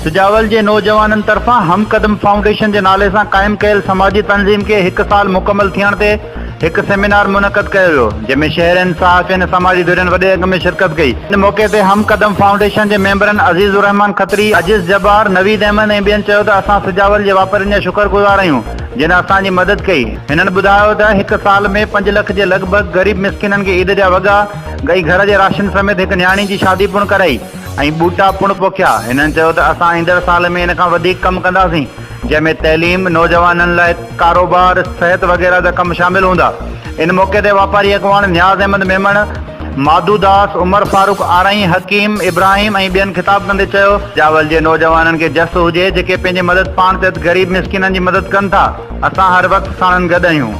सजावल के नौजवानन तरफा हम कदम फाउंडेशन के नाले से कायम कयल समाजी तंजीम के 1 साल मुकम्मल थियण ते एक सेमिनार मुनक़द किया वियो, जंहिंमें शहरनि सहाफ़ियुनि समाजी धुरियुनि वॾे अघ में शिरकत कई। इन मौके ते हम कदम फाउंडेशन के मेंबरन अज़ीज़ुर रहमान खत्री, अजीज़ जब्बार, नवीद अहमद ऐं ॿियनि चयो त असां सजावल जे वापारियुनि जा शुक्रगुज़ार आहियूं जिन असांजी मदद कई। हिननि ॿुधायो त 1 साल में 5 लाख के लगभग गरीब मिस्किननि खे ईद जा वॻा, गई घर जे राशन समेत एक न्याणी की शादी पुण कराई ऐं बूटा पुण पोखिया। हिननि चयो त असां ईंदड़ साल में इन खां वधीक कम कंदासीं, जंहिंमें तैलीम, नौजवाननि लाइ कारोबार, सेहत वगैरह जा कम शामिल हूंदा। इन मौके ते वापारी अॻवान न्याज़ अहमद मेमण, माधू दास, उमर फारूक आरई, हकीम इब्राहिम ऐं ॿियनि ख़िताब कंदे चयो, सजावल जे नौजवाननि खे जस हुजे जेके पंहिंजी मदद पाण ते गरीब मिस्किननि जी मदद कनि था। असां हर वक़्तु साणनि गॾु आहियूं।